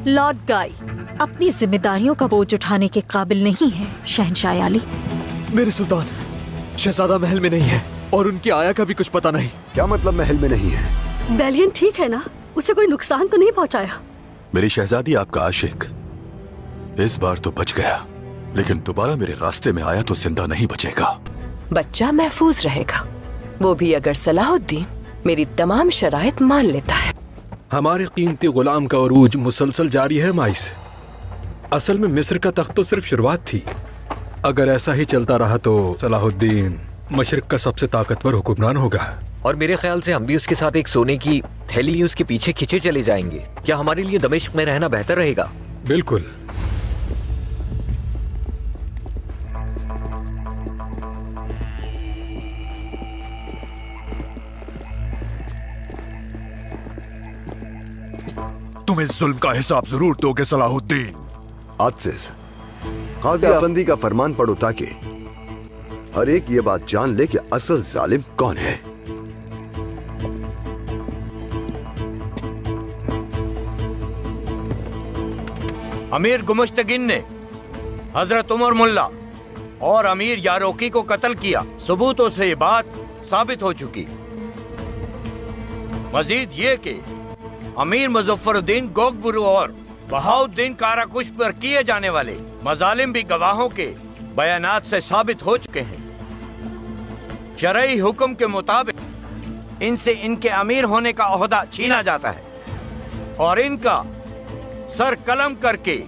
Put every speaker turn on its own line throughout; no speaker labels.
Lord गाई अपनी जिम्मेदारियों का बोझ उठाने के काबिल नहीं है शहंशाह आली।
मेरे सुल्तान, शहजादा महल में नहीं है और उनकी आया का भी कुछ पता नहीं।
क्या मतलब महल में नहीं है?
बेलियन ठीक है ना? उसे कोई नुकसान तो नहीं पहुंचाया?
मेरी शहजादी आपका आशिक इस बार तो बच गया, लेकिन दोबारा मेरे रास्ते में आया तो जिंदा नहीं बचेगा।
बच्चा महफूज रहेगा, वो भी अगर सलाहुद्दीन मेरी तमाम शराइत मान लेता है।
हमारे कीमती गुलाम का उरूज मुसलसल जारी है माई से। असल में मिस्र का तख्त तो सिर्फ शुरुआत थी। अगर ऐसा ही चलता रहा तो सलाहुद्दीन मशरिक का सबसे ताकतवर हुक्मरान होगा।
और मेरे ख्याल से हम भी उसके साथ एक सोने की थैली उसके पीछे खींचे चले जाएंगे। क्या हमारे लिए दमिश्क में रहना बेहतर रहेगा?
बिल्कुल।
तुम इस जुल्म का हिसाब जरूर दोगे सलाहुद्दीन।
आजिज, काजी अफंदी का फरमान पढ़ो ताकि हर एक ये बात जान ले कि असल जालिम कौन है।
अमीर गुमुश्तगिन ने हजरत उमर मुल्ला और अमीर यारोकी को कत्ल किया। सबूतों से ये बात साबित हो चुकी। मजीद ये कि अमीर मुजफ्फरुद्दीन गोकबुरु और बहाउद्दीन काराकुश पर किए जाने वाले मजालिम भी गवाहों के बयानात से साबित हो चुके हैं। शरई हुक्म के मुताबिक इनसे इनके अमीर होने का ओहदा छीना जाता है और इनका सर कलम करके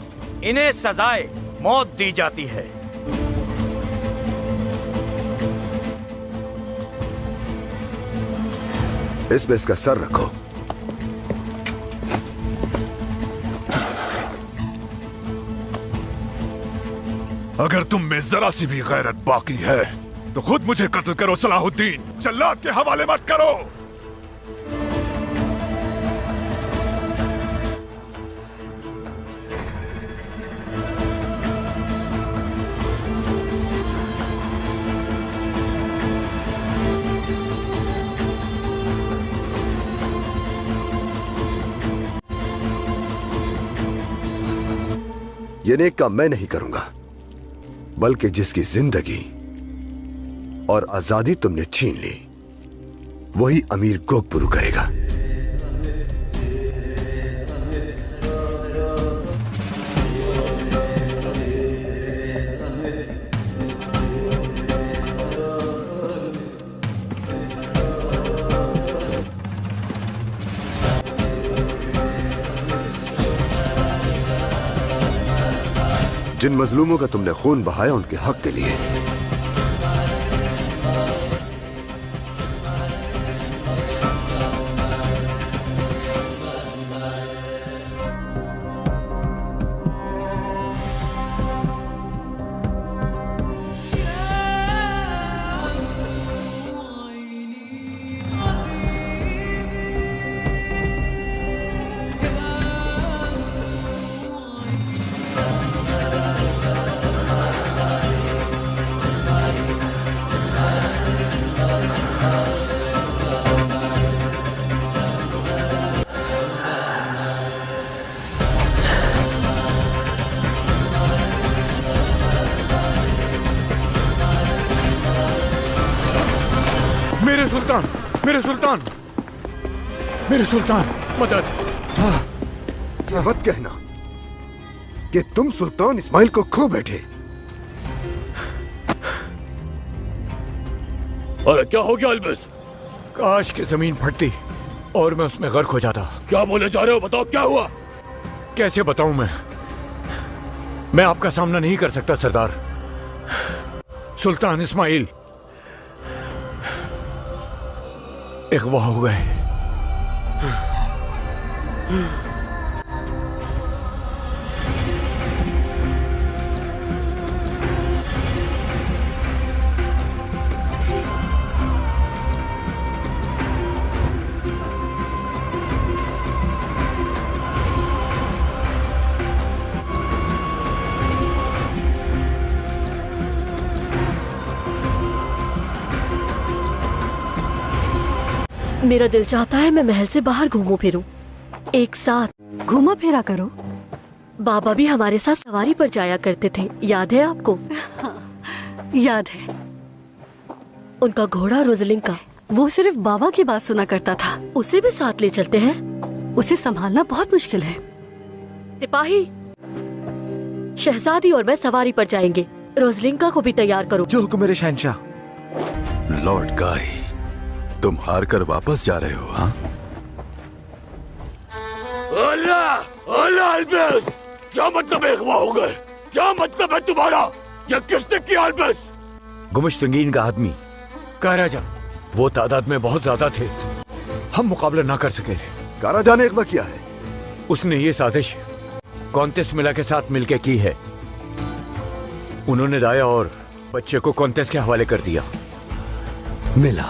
इन्हें सजाए मौत दी जाती है।
इसमें इसका सर रखो।
अगर तुम में जरा सी भी गैरत बाकी है तो खुद मुझे कत्ल करो सलाहुद्दीन, जल्लाद के हवाले मत करो।
ये नेक काम मैं नहीं करूंगा, बल्कि जिसकी जिंदगी और आजादी तुमने छीन ली वही अमीर गोकबुरु करेगा। जिन मजलूमों का तुमने खून बहाया उनके हक के लिए
मेरे सुल्तान मदद।
ये मत कहना कि तुम सुल्तान इस्माइल को खो बैठे।
अरे क्या हो गया अल्बस? काश की जमीन फटती और मैं उसमें गर्क हो जाता। क्या बोले जा रहे हो? बताओ क्या हुआ? कैसे बताऊं मैं आपका सामना नहीं कर सकता सरदार। सुल्तान इस्माइल अगवा हो गए।
मेरा दिल चाहता है मैं महल से बाहर घूमूं फिरूं, एक साथ घूमा फिरा करो। बाबा भी हमारे साथ सवारी पर जाया करते थे, याद है आपको? याद है। उनका घोड़ा रोजलिंग का, वो सिर्फ बाबा की बात सुना करता था। उसे भी साथ ले चलते हैं? उसे संभालना बहुत मुश्किल है। सिपाही, शहजादी और मैं सवारी पर जाएंगे। रोजलिंका को भी तैयार करो।
जो हुक्म मेरे शहंशाह।
लॉर्ड गाय, तुम हार कर वापस जा रहे हो? हाँ,
अल्लाह अल्लाह अल्बस, क्या मतलब है अगवा हो गए? क्या मतलब है तुम्हारा? यह किसने किया अल्बस? गुमुश्तगीन का आदमी काराजा, वो तादाद में बहुत ज्यादा थे, हम मुकाबला ना कर सके।
काराजा ने अगवा किया है?
उसने ये साजिश कॉन्टेस मिला के साथ मिलकर की है। उन्होंने दाया और बच्चे को कॉन्टेस के हवाले कर दिया।
मिला?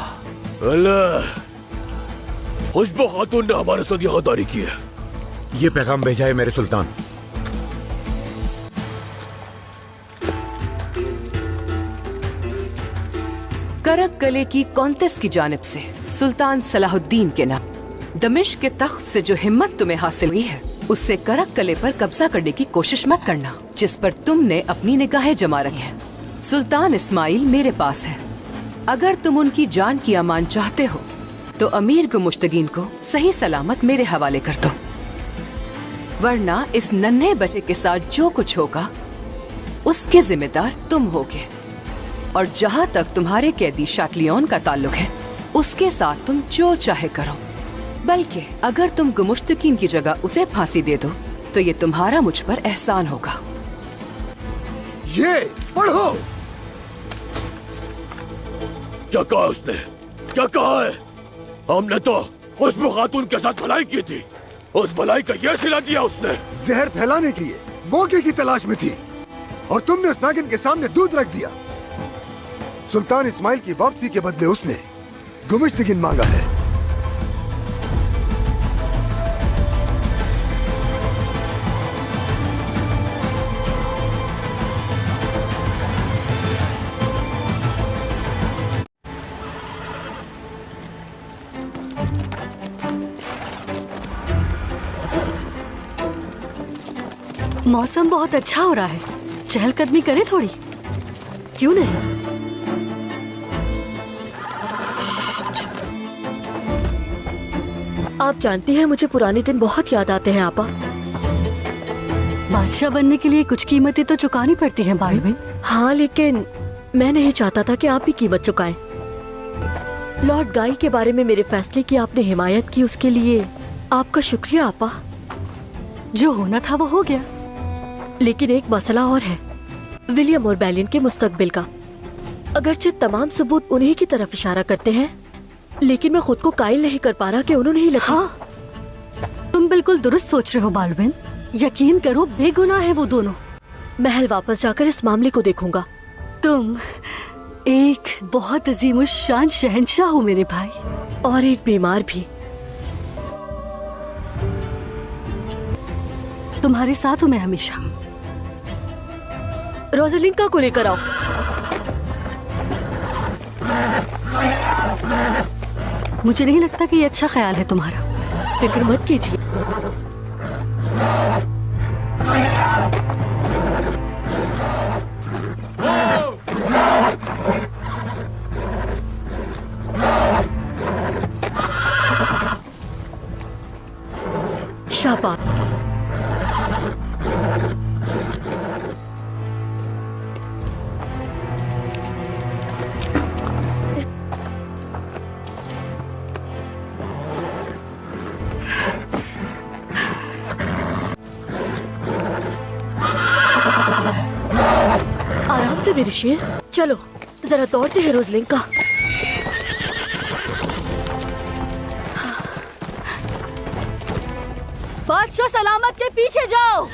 अल्लाह, खुशबू खातून ने हमारे साथ ये गद्दारी की है। ये पैगाम भेजा है मेरे सुल्तान।
करक कले की कॉन्टेस की जानिब से सुल्तान सलाहुद्दीन के नाम दमिश्क के तख्त से जो हिम्मत तुम्हें हासिल हुई है, उससे करक कले पर कब्जा करने की कोशिश मत करना, जिस पर तुमने अपनी निगाहें जमा रही हैं। सुल्तान इस्माइल मेरे पास है। अगर तुम उनकी जान की अमान चाहते हो तो अमीर गुमुश्तगीन को सही सलामत मेरे हवाले कर दो, वरना इस नन्हे बच्चे के साथ जो कुछ होगा उसके जिम्मेदार तुम होगे। और जहाँ तक तुम्हारे कैदी शाक्लियन का ताल्लुक है, उसके साथ तुम जो चाहे करो। बल्कि अगर तुम गुमुश्तगीन की जगह उसे फांसी दे दो तो ये तुम्हारा मुझ पर एहसान होगा।
ये पढ़ो।
क्या कहा उसने? क्या कहा है? हमने तो खुशबू खातून के साथ भलाई की थी, उस भलाई का यह सिला दिया उसने।
जहर फैलाने के लिए मौके की तलाश में थी और तुमने उस नागिन के सामने दूध रख दिया। सुल्तान इस्माइल की वापसी के बदले उसने गुमुश्तगीन मांगा है।
मौसम बहुत अच्छा हो रहा है, चहलकदमी करें थोड़ी, क्यों नहीं? आप जानती हैं मुझे पुराने दिन बहुत याद आते हैं आपा। बादशाह बनने के लिए कुछ कीमतें तो चुकानी पड़ती हैं बालबन। हाँ, लेकिन मैं नहीं चाहता था कि आप भी कीमत चुकाएं। लॉर्ड गाई के बारे में मेरे फैसले की आपने हिमायत की, उसके लिए आपका शुक्रिया आपा। जो होना था वो हो गया, लेकिन एक मसला और है, विलियम और बैलियन के मुस्तकबिल का। अगरचे तमाम सबूत उन्हीं की तरफ इशारा करते हैं, लेकिन मैं खुद को कायल नहीं कर पा रहा कि उन्होंने ही लिखा। हाँ, तुम बिल्कुल दुरुस्त सोच रहे हो बालबन। यकीन करो, बेगुनाह है वो दोनों। महल वापस जाकर इस मामले को देखूंगा। तुम एक बहुत अजीमुश्शान शहंशाह हो मेरे भाई, और एक बीमार भी। तुम्हारे साथ हूँ मैं हमेशा। रोज़लिंका को लेकर आओ। मुझे नहीं लगता कि ये अच्छा ख्याल है तुम्हारा। फिक्र मत कीजिए। शाबाश। आराम से मेरे शेर, चलो जरा दौड़ते हैं रोज़लिंका। बादशाह सलामत के पीछे जाओ।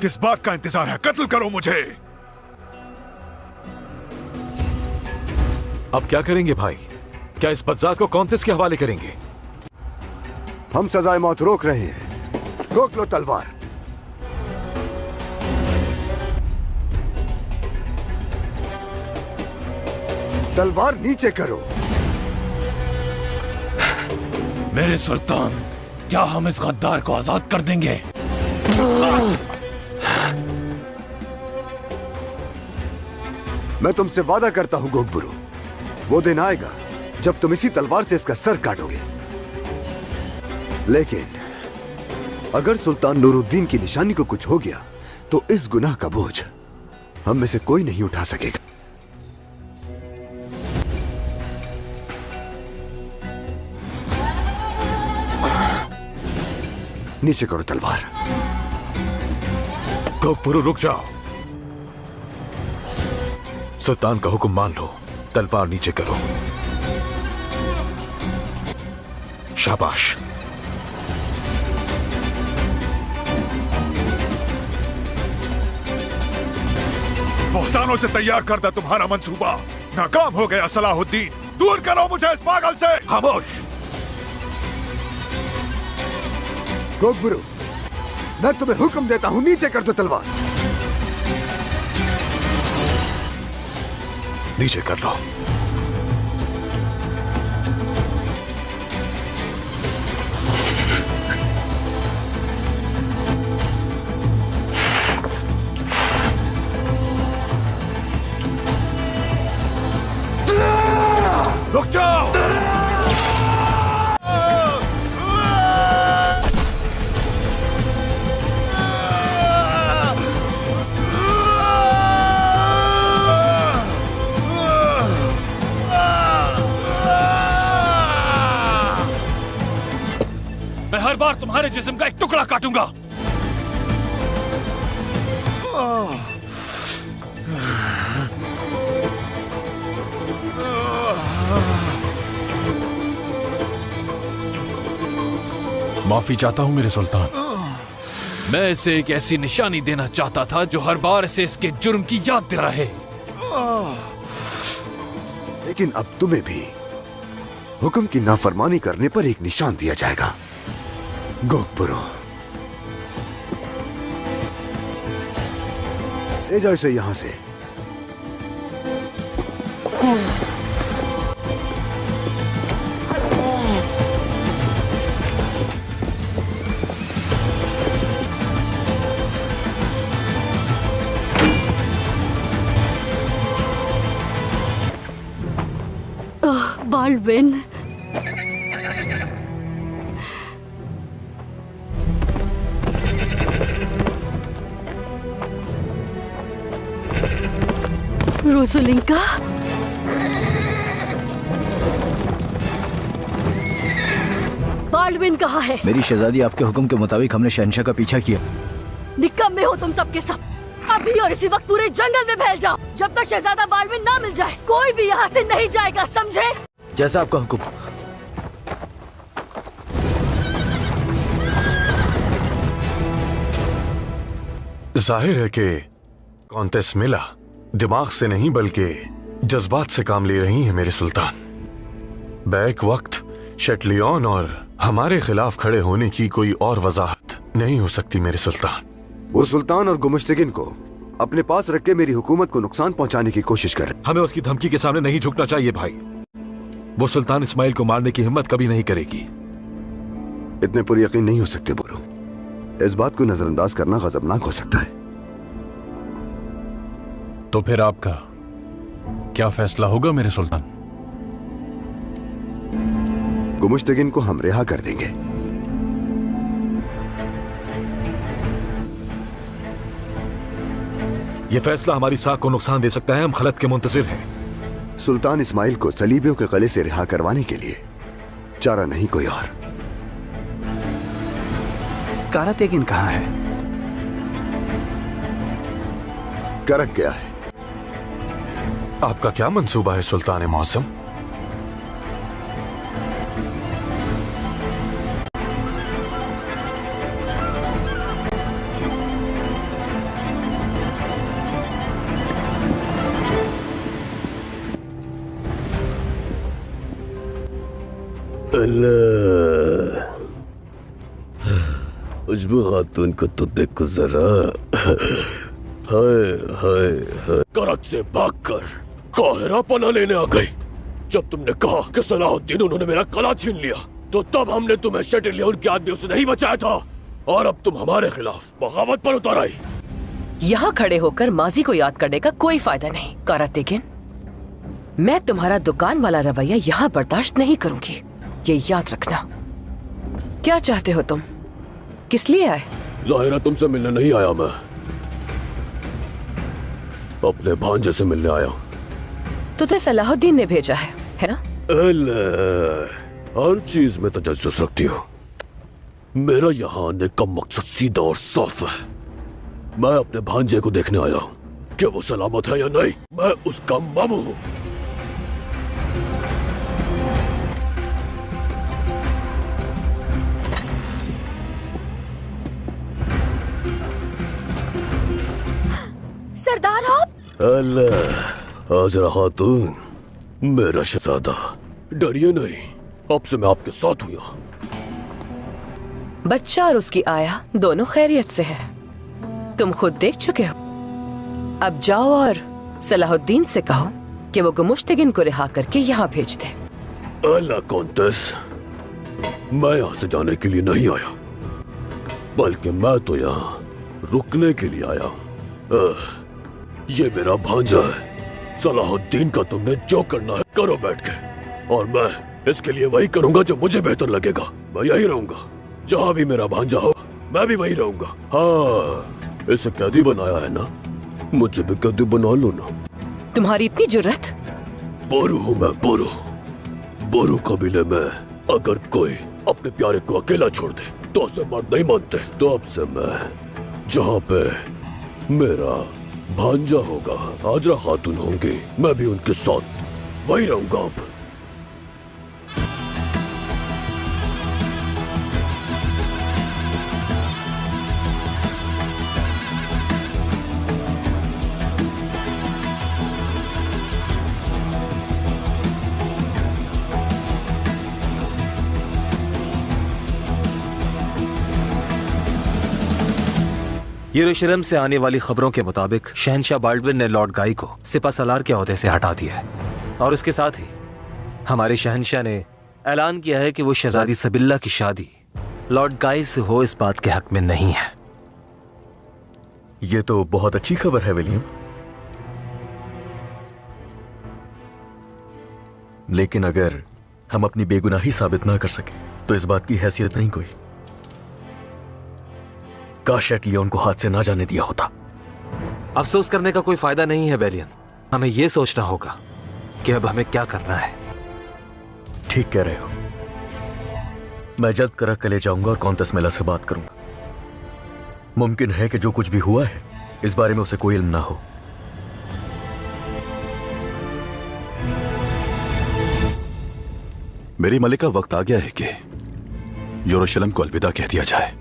किस बात का इंतजार है? कत्ल करो मुझे।
अब क्या करेंगे भाई? क्या इस बदजात को कॉन्टेस के हवाले करेंगे?
हम सजाए मौत रोक रहे हैं। रोक लो तलवार। तलवार नीचे करो।
मेरे सुल्तान, क्या हम इस गद्दार को आजाद कर देंगे?
मैं तुमसे वादा करता हूं गोगबुरु, वो दिन आएगा जब तुम इसी तलवार से इसका सर काटोगे। लेकिन अगर सुल्तान नूरुद्दीन की निशानी को कुछ हो गया तो इस गुनाह का बोझ हम में से कोई नहीं उठा सकेगा। नीचे करो तलवार।
गोगबुरु रुक जाओ। सुल्तान का हुक्म मान लो, तलवार नीचे करो। शाबाश।
बहतानों से तैयार कर दे तुम्हारा मंसूबा। नाकाम हो गया सलाहुद्दीन। दूर करो मुझे इस पागल से।
खामोश।
गोगबुरु, मैं तुम्हें हुक्म देता हूं, नीचे कर दो तलवार।
नीचे कर लो।
रुक जाओ।
मैं हर बार तुम्हारे जिस्म का एक टुकड़ा काटूंगा। माफी चाहता हूं मेरे सुल्तान। मैं इसे एक ऐसी निशानी देना चाहता था जो हर बार इसे इसके जुर्म की याद दे रहे।
लेकिन अब तुम्हें भी हुक्म की नाफरमानी करने पर एक निशान दिया जाएगा। गोगबुरु, ले जाओ इसे यहां से।
बाल्डविन, रोसुलिंका, बाल्डविन कहाँ है?
मेरी शहजादी, आपके हुक्म के मुताबिक हमने शहंशाह का पीछा किया।
निकम्मे हो तुम सबके सब। अभी और इसी वक्त पूरे जंगल में फैल जाओ। जब तक शहजादा बाल्डविन ना मिल जाए कोई भी यहाँ से नहीं जाएगा, समझे?
जैसा आपका हुक्म।
जाहिर है कि कॉन्टेस्ट मिला दिमाग से नहीं बल्कि जज्बात से काम ले रही है मेरे सुल्तान। बैक वक्त शेटलियन और हमारे खिलाफ खड़े होने की कोई और वजाहत नहीं हो सकती मेरे सुल्तान।
वो सुल्तान और गुमुश्तगिन को अपने पास रख के मेरी हुकूमत को नुकसान पहुंचाने की कोशिश कर।
हमें उसकी धमकी के सामने नहीं झुकना चाहिए भाई। वो सुल्तान इस्माइल को मारने की हिम्मत कभी नहीं करेगी।
इतने पूरी यकीन नहीं हो सकते बोलो। इस बात को नजरअंदाज करना गजबनाक हो सकता है।
तो फिर आपका क्या फैसला होगा मेरे सुल्तान?
गुमुश्तगिन को हम रिहा कर देंगे।
यह फैसला हमारी साख को नुकसान दे सकता है। हम खलत के मुंतजिर हैं।
सुल्तान इस्माइल को सलीबियों के गले से रिहा करवाने के लिए चारा नहीं कोई और।
कारा तेगिन कहाँ है?
करक गया है।
आपका क्या मंसूबा है सुल्तान मौसम?
खुशबू खातून को तो देखो जरा। हाय हाय हाय।
करक से भागकर
काहिरा पना लेने आ गई। जब तुमने कहा कि सलाहुद्दीन उन्होंने मेरा कला छीन लिया, तो तब हमने तुम्हें शेटिलियन के आदमियों से नहीं बचाया था, और अब तुम हमारे खिलाफ बगावत पर उतर आई।
यहाँ खड़े होकर माजी को याद करने का कोई फायदा नहीं कारातेगिन। मैं तुम्हारा दुकान वाला रवैया यहाँ बर्दाश्त नहीं करूंगी, ये याद रखना। क्या चाहते हो तुम? किस लिए आए?
जाहिरा तुमसे मिलने नहीं आया, मैं अपने भांजे से मिलने आया।
तो तुम्हें सलाहुद्दीन ने भेजा है ना?
हर चीज में तजस्सुस रखती हो। मेरा यहाँ आने का मकसद सीधा और साफ है। मैं अपने भांजे को देखने आया हूँ कि वो सलामत है या नहीं। मैं उसका मामू हूँ।
सरदार आप?
हाजरा खातून, मेरा शहजादा, डरिए नहीं, अब से मैं आपके साथ हूँ यहाँ।
बच्चा और उसकी आया दोनों खैरियत से है, तुम खुद देख चुके हो। अब जाओ और सलाहुद्दीन से कहो कि वो गुमुश्तगिन को रिहा करके यहाँ भेज दे।
अला कॉन्टेस, मैं यहाँ से जाने के लिए नहीं आया, बल्कि मैं तो यहाँ रुकने के लिए आया। ये मेरा भांजा है। सलाहुद्दीन का तुमने जो करना है करो बैठ के, और मैं इसके लिए वही करूंगा जो मुझे बेहतर लगेगा। मैं यही रहूंगा, जहाँ भी मेरा भांजा हो मैं भी वही रहूंगा। हाँ, इसे कैदी बनाया है ना, मुझे भी कैदी बना लो ना।
तुम्हारी इतनी जुर्रत?
बोरू हूँ मैं, बोरू। बोरू कबीले में अगर कोई अपने प्यारे को अकेला छोड़ दे तो उसे मर्द नहीं मानते। तो अब से मैं जहाँ पे मेरा भांजा होगा, हाजरा खातून होंगी, मैं भी उनके साथ वही रहूंगा। अब
यरूशलेम से आने वाली खबरों के मुताबिक शहनशाह बाल्डविन ने लॉर्ड गाई को सिपा सलार के ओहदे से हटा दिया है, और उसके साथ ही हमारे शहनशाह ने ऐलान किया है कि वो शहजादी सबिल्ला की शादी लॉर्ड गाई से हो इस बात के हक में नहीं है।
ये तो बहुत अच्छी खबर है विलियम, लेकिन अगर हम अपनी बेगुनाही साबित ना कर सके तो इस बात की हैसियत नहीं कोई। काश लियोन को हाथ से ना जाने दिया होता।
अफसोस करने का कोई फायदा नहीं है बेलियन, हमें यह सोचना होगा कि अब हमें क्या करना है।
ठीक कह रहे हो। मैं जल्द करक ले जाऊंगा और कॉन्टेस मेला से बात करूंगा। मुमकिन है कि जो कुछ भी हुआ है इस बारे में उसे कोई इल्म ना हो।
मेरी मलिका, वक्त आ गया है कि यरूशलेम को अलविदा कह दिया जाए।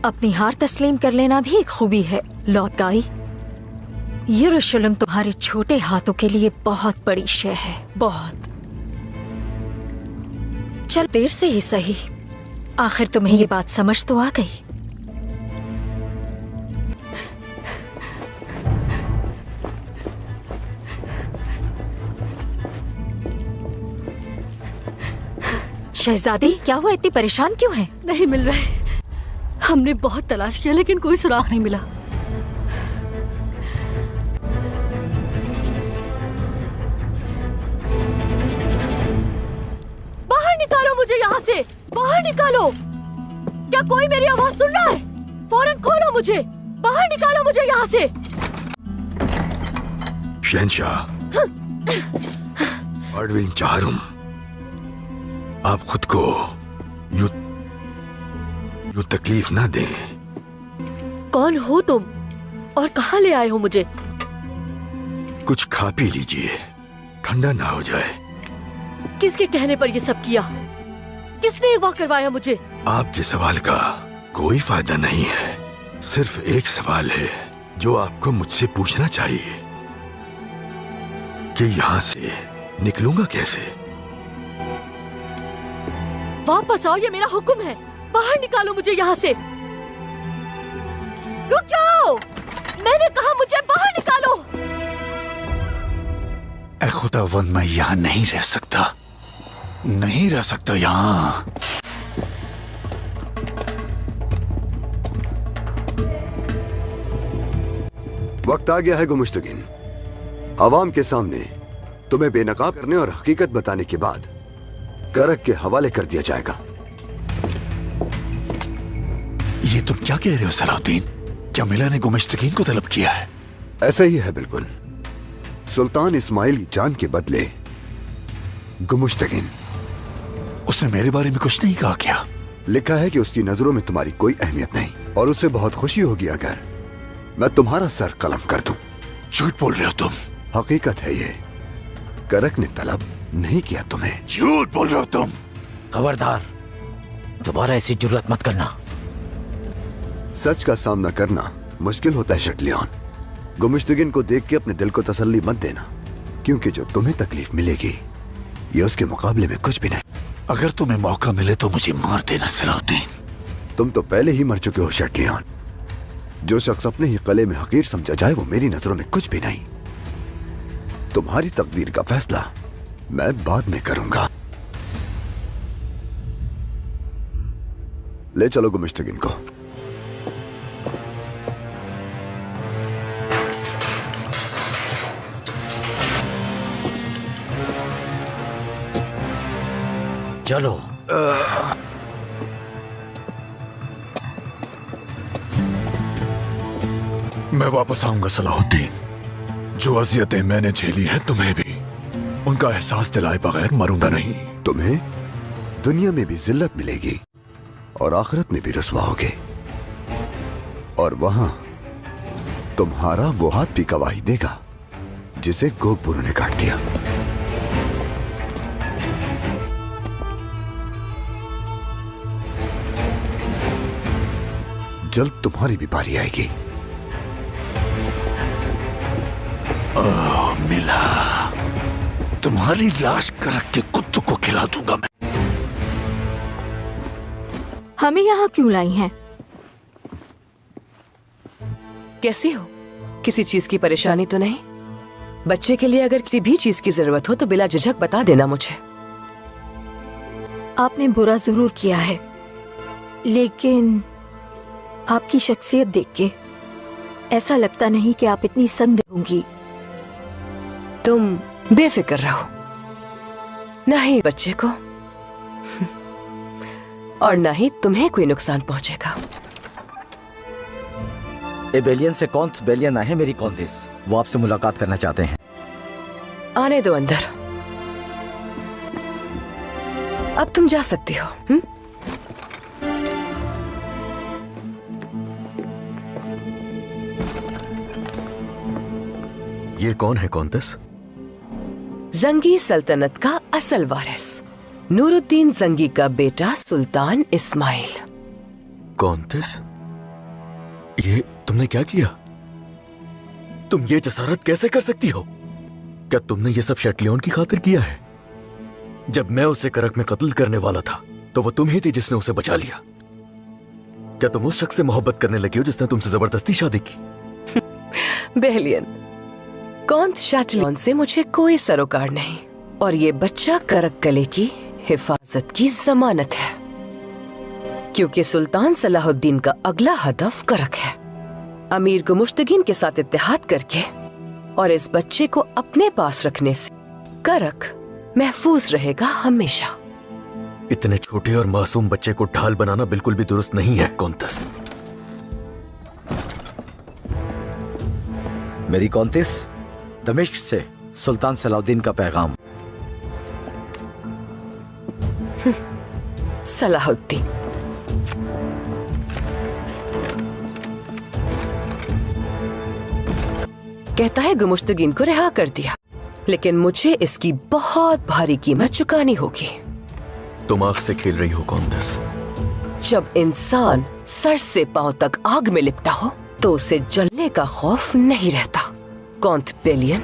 अपनी हार तस्लीम कर लेना भी एक खूबी है लॉर्ड गाई। यरूशलेम तुम्हारे छोटे हाथों के लिए बहुत बड़ी शय है, बहुत। चल देर से ही सही, आखिर तुम्हें ये बात समझ तो आ गई। शहजादी, क्या हुआ? इतनी परेशान क्यों है?
नहीं मिल रहे। हमने बहुत तलाश किया लेकिन कोई सुराग नहीं मिला। बाहर निकालो मुझे यहाँ से, बाहर निकालो। क्या कोई मेरी आवाज सुन रहा है? फौरन खोलो मुझे, बाहर निकालो मुझे यहाँ से।
शहनशाह बाल्डविन चाहरुम, आप खुद को यूं तकलीफ ना दें।
कौन हो तुम और कहाँ ले आए हो मुझे?
कुछ खा पी लीजिए, ठंडा ना हो जाए।
किसके कहने पर ये सब किया? किसने ये वाक़ करवाया मुझे?
आपके सवाल का कोई फायदा नहीं है। सिर्फ एक सवाल है जो आपको मुझसे पूछना चाहिए कि यहाँ से निकलूंगा कैसे?
वापस आओ, ये मेरा हुक्म है। बाहर निकालो मुझे यहाँ से। रुक जाओ, मैंने कहा मुझे बाहर निकालो।
खुदावंद मैं यहाँ नहीं रह सकता, नहीं रह सकता यहाँ।
वक्त आ गया है गुमुश्तगिन। आवाम के सामने तुम्हें बेनकाब करने और हकीकत बताने के बाद करक के हवाले कर दिया जाएगा।
ये तुम क्या कह रहे हो सलाहुद्दीन? क्या मिला ने गुमुश्तगिन को तलब किया है?
ऐसा ही है बिल्कुल। सुल्तान इस्माइल की जान के बदले गुमुश्तगिन।
उसने मेरे बारे में कुछ नहीं कहा क्या?
लिखा है कि उसकी नजरों में तुम्हारी कोई अहमियत नहीं और उसे बहुत खुशी होगी अगर मैं तुम्हारा सर कलम कर दूं।
झूठ बोल रहे हो तुम।
हकीकत है ये, करक ने तलब नहीं किया तुम्हें।
झूठ बोल रहे हो तुम।
खबरदार, दोबारा ऐसी जुर्रत मत करना।
सच का सामना करना मुश्किल होता है शटलियन। गुमुश्तगिन को देख के अपने दिल को तसल्ली मत देना, क्योंकि जो तुम्हें तकलीफ मिलेगी ये उसके मुकाबले में कुछ भी नहीं।
अगर तुम्हें मौका मिले तो मुझे मार देना सलाहुद्दीन।
तुम तो पहले ही मर चुके हो शटलियन। जो शख्स अपने ही कले में हकीर समझा जाए वो मेरी नजरों में कुछ भी नहीं। तुम्हारी तकदीर का फैसला मैं बाद में करूंगा। ले चलो गुमुश्तगिन को।
चलो।
मैं वापस आऊंगा सलाहुद्दीन। जो अजियतें मैंने झेली हैं तुम्हें भी उनका एहसास दिलाए बगैर मरूंगा नहीं।
तुम्हें दुनिया में भी जिल्लत मिलेगी और आखिरत में भी रुसवा होगे, और वहां तुम्हारा वो हाथ भी गवाही देगा जिसे गोगबुरु ने काट दिया। जल्द तुम्हारी भी बारी आएगी।
मिला, तुम्हारी लाश करक के कुत्तों को खिला दूंगा मैं।
हमें यहाँ क्यों लाई हैं?
कैसी हो? किसी चीज की परेशानी तो नहीं? बच्चे के लिए अगर किसी भी चीज की जरूरत हो तो बिला झिझक बता देना मुझे।
आपने बुरा जरूर किया है, लेकिन आपकी शख्सियत देख के ऐसा लगता नहीं कि आप इतनी संदिग्ध होंगी।
तुम बेफिक्र रहो, ना ही बच्चे को और ना ही तुम्हें कोई नुकसान पहुंचेगा।
एबेलियन से कौंथ बेलियन आए हैं मेरी कौंतेस। वो आपसे मुलाकात करना चाहते हैं।
आने दो अंदर। अब तुम जा सकती हो।
ये कौन है कौंतेस?
जंगी सल्तनत का असल वारिस, नूरुद्दीन जंगी का बेटा सुल्तान इस्माइल।
कौंतेस, ये तुमने क्या किया? तुम ये जसारत कैसे कर सकती हो? क्या तुमने ये सब शटलियन की खातिर किया है? जब मैं उसे करक में कत्ल करने वाला था तो वो तुम ही थी जिसने उसे बचा लिया। क्या तुम उस शख्स से मोहब्बत करने लगी हो जिसने तुमसे जबरदस्ती शादी की?
बेलियन, कौंथ शटलियन से मुझे कोई सरोकार नहीं, और ये बच्चा करक कले की हिफाजत की जमानत है, क्योंकि सुल्तान सलाहुद्दीन का अगला हदफ करक है। अमीर गुमुश्तगिन के साथ इत्तेहाद करके और इस बच्चे को अपने पास रखने से करक महफूज रहेगा हमेशा।
इतने छोटे और मासूम बच्चे को ढाल बनाना बिल्कुल भी दुरुस्त नहीं है कौंतेस।
मेरी कौंतेस, दमिश्क से सुल्तान सलाहुद्दीन का पैगाम।
सलाहुद्दीन, कहता है गुमुश्तगिन को रिहा कर दिया, लेकिन मुझे इसकी बहुत भारी कीमत चुकानी होगी।
तुम आग से खेल रही हो कौंतेस।
जब इंसान सर से पांव तक आग में लिपटा हो तो उसे जलने का खौफ नहीं रहता। कौंथ बेलियन,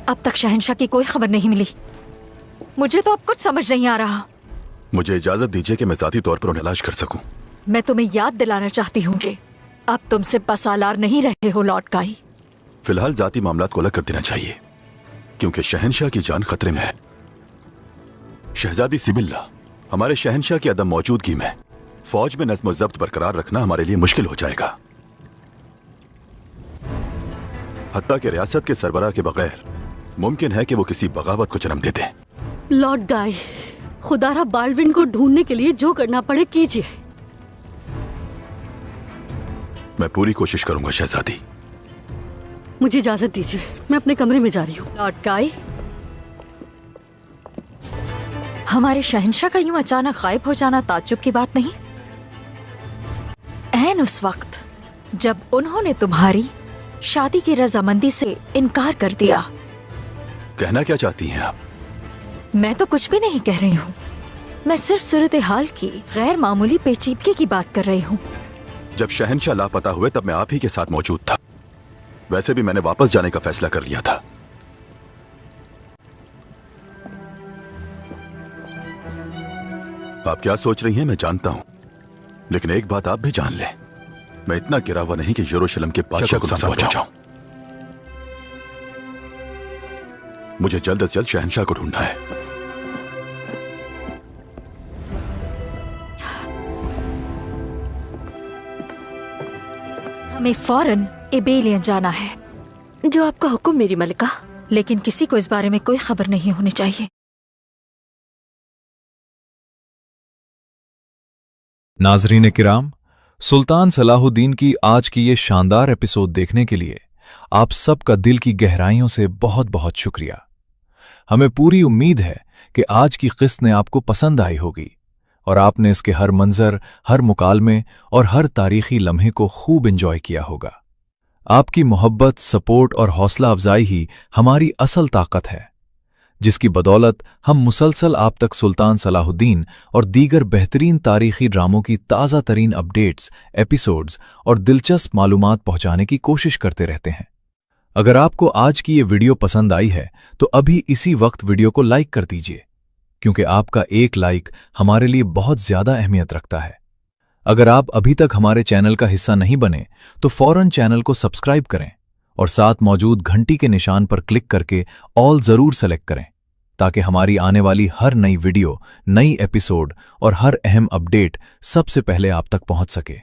अब तक शहंशाह की कोई खबर नहीं मिली। मुझे तो अब कुछ समझ नहीं आ रहा।
मुझे इजाजत दीजिए कि मैं जाती तौर पर उन्हें इलाज कर सकूं।
मैं तुम्हें याद दिलाना चाहती हूँ कि अब तुम सिर्फ बसालार नहीं रहे हो लॉर्ड काई,
फिलहाल जाती मामलात को अलग कर देना चाहिए, क्योंकि शहनशाह की जान खतरे में है। शहजादी सिबिल्ला, हमारे शहनशाह की अदम मौजूदगी में फौज में नज़्म व ज़ब्त बरकरार रखना हमारे लिए मुश्किल हो जाएगा। हत्ता कि रियासत के सरबराह के बगैर मुमकिन है कि वो किसी बगावत को जन्म दे दें।
लॉर्ड गाय, खुदारा बाल्डविन को ढूंढने के लिए जो करना पड़े कीजिए।
मैं पूरी कोशिश करूंगा शहजादी।
मुझे इजाजत दीजिए, मैं अपने कमरे में जा रही हूँ।
लॉर्ड गाय, हमारे शहंशाह का यूं अचानक गायब हो जाना ताज्जुब की बात नहीं। ऐन उस वक्त जब उन्होंने तुम्हारी शादी की रजामंदी से इनकार कर दिया।
कहना क्या चाहती हैं आप?
मैं तो कुछ भी नहीं कह रही हूँ, मैं सिर्फ सूरत हाल की गैर मामूली पेचीदगी की बात कर रही हूँ।
जब शहनशाह लापता हुए तब मैं आप ही के साथ मौजूद था। वैसे भी मैंने वापस जाने का फैसला कर लिया था। आप क्या सोच रही हैं मैं जानता हूं, लेकिन एक बात आप भी जान लें, मैं इतना गिरा हुआ नहीं कि यरूशलेम के बादशाह को नुकसान पहुंचाऊं। मुझे जल्द से जल्द शहनशाह को ढूंढना है।
हमें फौरन एबेलियन जाना है।
जो आपका हुक्म मेरी मलिका।
लेकिन किसी को इस बारे में कोई खबर नहीं होनी चाहिए।
नाजरीन किराम, सुल्तान सलाहुद्दीन की आज की ये शानदार एपिसोड देखने के लिए आप सबका दिल की गहराइयों से बहुत बहुत शुक्रिया। हमें पूरी उम्मीद है कि आज की किस्त ने आपको पसंद आई होगी और आपने इसके हर मंजर, हर मुकालमे और हर तारीखी लम्हे को खूब एंजॉय किया होगा। आपकी मोहब्बत, सपोर्ट और हौसला अफजाई ही हमारी असल ताकत है, जिसकी बदौलत हम मुसलसल आप तक सुल्तान सलाहुद्दीन और दीगर बेहतरीन तारीखी ड्रामों की ताज़ा तरीन अपडेट्स, एपिसोड्स और दिलचस्प मालूमात पहुंचाने की कोशिश करते रहते हैं। अगर आपको आज की ये वीडियो पसंद आई है तो अभी इसी वक्त वीडियो को लाइक कर दीजिए, क्योंकि आपका एक लाइक हमारे लिए बहुत ज्यादा अहमियत रखता है। अगर आप अभी तक हमारे चैनल का हिस्सा नहीं बने तो फौरन चैनल को सब्सक्राइब करें और साथ मौजूद घंटी के निशान पर क्लिक करके ऑल जरूर सेलेक्ट करें, ताकि हमारी आने वाली हर नई वीडियो, नई एपिसोड और हर अहम अपडेट सबसे पहले आप तक पहुंच सके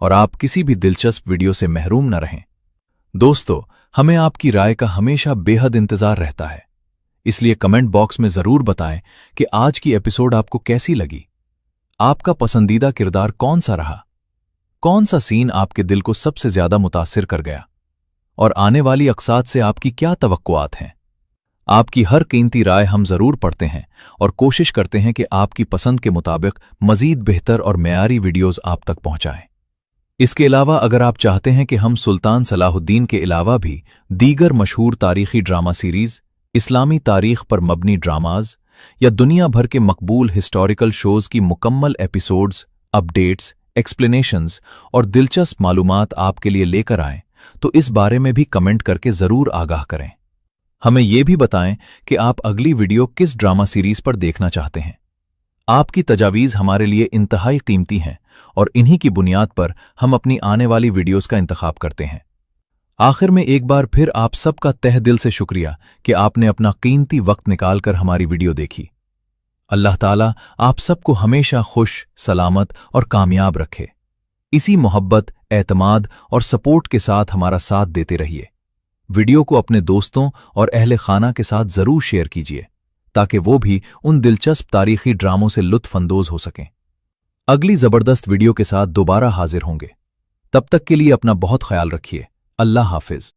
और आप किसी भी दिलचस्प वीडियो से महरूम न रहें। दोस्तों, हमें आपकी राय का हमेशा बेहद इंतजार रहता है, इसलिए कमेंट बॉक्स में जरूर बताएं कि आज की एपिसोड आपको कैसी लगी। आपका पसंदीदा किरदार कौन सा रहा, कौन सा सीन आपके दिल को सबसे ज्यादा मुतासिर कर गया और आने वाली अक़साद से आपकी क्या तवक्कुआत हैं। आपकी हर कीमती राय हम जरूर पढ़ते हैं और कोशिश करते हैं कि आपकी पसंद के मुताबिक मजीद बेहतर और मेयारी वीडियोस आप तक पहुंचाएं। इसके अलावा अगर आप चाहते हैं कि हम सुल्तान सलाहुद्दीन के अलावा भी दीगर मशहूर तारीखी ड्रामा सीरीज, इस्लामी तारीख पर मबनी ड्रामाज या दुनिया भर के मकबूल हिस्टोरिकल शोज की मुकम्मल एपिसोड्स, अपडेट्स, एक्सप्लेनेशंस और दिलचस्प मालूमात आपके लिए लेकर आएं, तो इस बारे में भी कमेंट करके जरूर आगाह करें। हमें यह भी बताएं कि आप अगली वीडियो किस ड्रामा सीरीज पर देखना चाहते हैं। आपकी तजावीज़ हमारे लिए इंतहाई कीमती हैं और इन्हीं की बुनियाद पर हम अपनी आने वाली वीडियोस का इंतखाब करते हैं। आखिर में एक बार फिर आप सबका तहे दिल से शुक्रिया कि आपने अपना कीमती वक्त निकालकर हमारी वीडियो देखी। अल्लाह ताला आप सबको हमेशा खुश, सलामत और कामयाब रखे। इसी मोहब्बत, एतमाद और सपोर्ट के साथ हमारा साथ देते रहिए। वीडियो को अपने दोस्तों और अहले खाना के साथ जरूर शेयर कीजिए, ताकि वो भी उन दिलचस्प तारीखी ड्रामों से लुत्फ अंदोज हो सकें। अगली जबरदस्त वीडियो के साथ दोबारा हाजिर होंगे। तब तक के लिए अपना बहुत ख्याल रखिए। अल्लाह हाफिज।